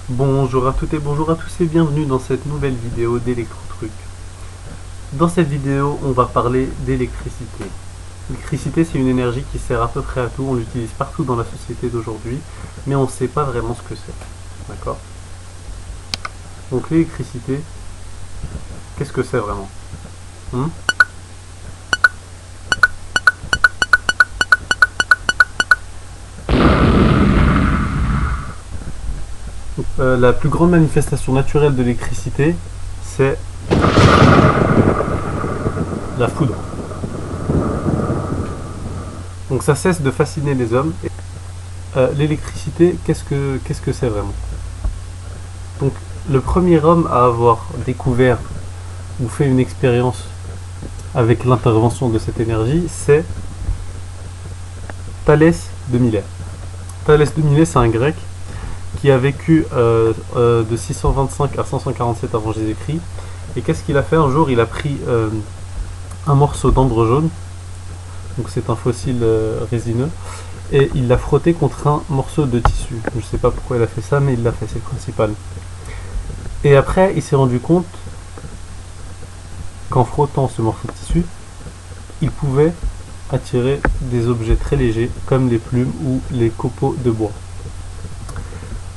Bonjour à toutes et bonjour à tous et bienvenue dans cette nouvelle vidéo d'Electrotruc. Dans cette vidéo, on va parler d'électricité. L'électricité, c'est une énergie qui sert à peu près à tout, on l'utilise partout dans la société d'aujourd'hui, mais on ne sait pas vraiment ce que c'est. D'accord? Donc l'électricité, qu'est-ce que c'est vraiment? La plus grande manifestation naturelle de l'électricité, c'est la foudre. Donc ça cesse de fasciner les hommes. L'électricité, qu'est-ce que c'est vraiment? Donc le premier homme à avoir découvert ou fait une expérience avec l'intervention de cette énergie, c'est Thalès de Milet. Thalès de Milet, c'est un grec qui a vécu de 625 à 547 avant Jésus-Christ. Et qu'est-ce qu'il a fait? Un jour, il a pris un morceau d'ambre jaune, donc c'est un fossile résineux, et il l'a frotté contre un morceau de tissu. Je ne sais pas pourquoi il a fait ça, mais il l'a fait, c'est le principal. Et après, il s'est rendu compte qu'en frottant ce morceau de tissu, il pouvait attirer des objets très légers, comme les plumes ou les copeaux de bois.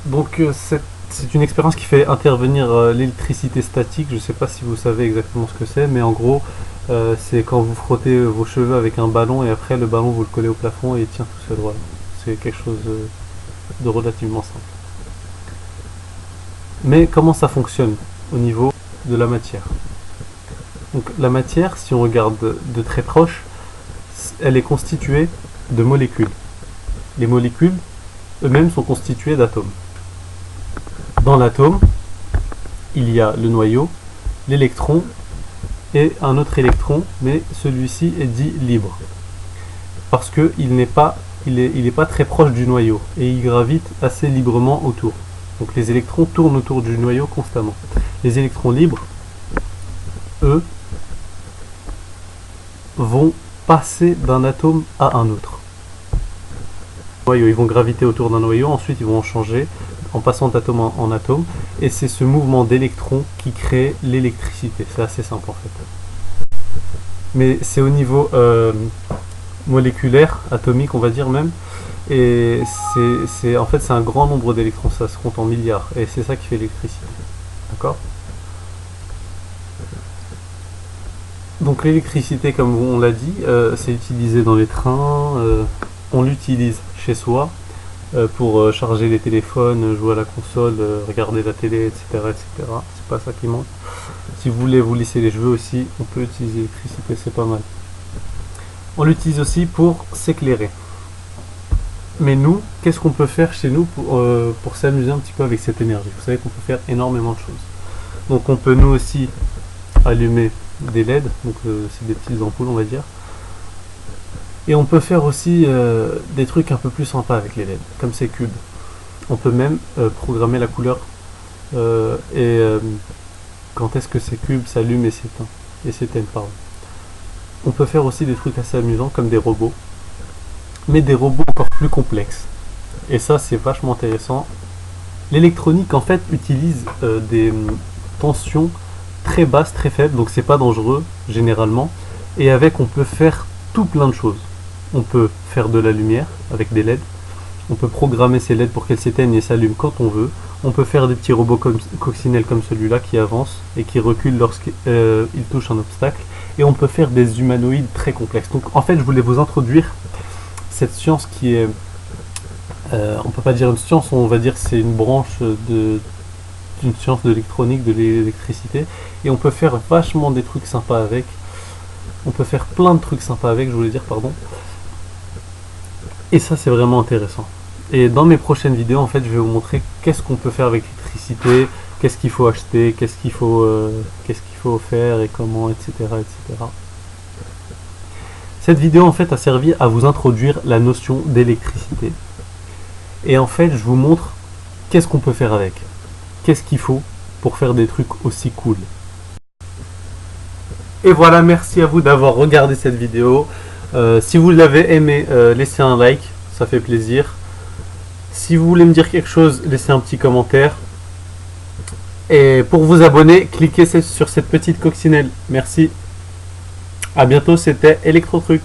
Donc c'est une expérience qui fait intervenir l'électricité statique. Je ne sais pas si vous savez exactement ce que c'est, mais en gros, c'est quand vous frottez vos cheveux avec un ballon et après le ballon vous le collez au plafond et il tient tout seul. Voilà. C'est quelque chose de relativement simple. Mais comment ça fonctionne au niveau de la matière? Donc la matière, si on regarde de très proche, elle est constituée de molécules. Les molécules eux-mêmes sont constituées d'atomes. Dans l'atome, il y a le noyau, l'électron et un autre électron, mais celui-ci est dit libre. Parce qu'il n'est pas très proche du noyau et il gravite assez librement autour. Donc les électrons tournent autour du noyau constamment. Les électrons libres, eux, vont passer d'un atome à un autre. Ils vont graviter autour d'un noyau, ensuite ils vont en changer en passant d'atome en atome, et c'est ce mouvement d'électrons qui crée l'électricité. C'est assez simple en fait. Mais c'est au niveau moléculaire, atomique on va dire même, et en fait c'est un grand nombre d'électrons, ça se compte en milliards, et c'est ça qui fait l'électricité. D'accord? Donc l'électricité, comme on l'a dit, c'est utilisé dans les trains, on l'utilise chez soi, pour charger les téléphones, jouer à la console, regarder la télé, etc. etc. C'est pas ça qui manque. Si vous voulez vous lisser les cheveux aussi, on peut utiliser l'électricité, c'est pas mal. On l'utilise aussi pour s'éclairer. Mais nous, qu'est-ce qu'on peut faire chez nous pour s'amuser un petit peu avec cette énergie? Vous savez qu'on peut faire énormément de choses. Donc on peut nous aussi allumer des LED, donc c'est des petites ampoules on va dire. Et on peut faire aussi des trucs un peu plus sympas avec les LED, comme ces cubes. On peut même programmer la couleur quand est-ce que ces cubes s'allument et s'éteignent. On peut faire aussi des trucs assez amusants comme des robots, mais des robots encore plus complexes. Et ça c'est vachement intéressant. L'électronique en fait utilise des tensions très basses, très faibles, donc c'est pas dangereux généralement. Et avec on peut faire tout plein de choses. On peut faire de la lumière avec des LED. On peut programmer ces LED pour qu'elles s'éteignent et s'allument quand on veut. On peut faire des petits robots coccinelles comme celui-là qui avancent et qui reculent lorsqu'ils touchent un obstacle. Et on peut faire des humanoïdes très complexes. Donc en fait, je voulais vous introduire cette science qui est... on peut pas dire une science, on va dire c'est une branche d'une science de l'électronique, de l'électricité. Et on peut faire vachement des trucs sympas avec. On peut faire plein de trucs sympas avec, je voulais dire, pardon. Et ça, c'est vraiment intéressant. Et dans mes prochaines vidéos, en fait, je vais vous montrer qu'est-ce qu'on peut faire avec l'électricité, qu'est-ce qu'il faut acheter, qu'est-ce qu'il faut faire et comment, etc., etc. Cette vidéo, en fait, a servi à vous introduire la notion d'électricité. Et en fait, je vous montre qu'est-ce qu'on peut faire avec. Qu'est-ce qu'il faut pour faire des trucs aussi cool. Et voilà, merci à vous d'avoir regardé cette vidéo. Si vous l'avez aimé, laissez un like, ça fait plaisir. Si vous voulez me dire quelque chose, laissez un petit commentaire. Et pour vous abonner, cliquez sur cette petite coccinelle. Merci. À bientôt, c'était Electro Truc.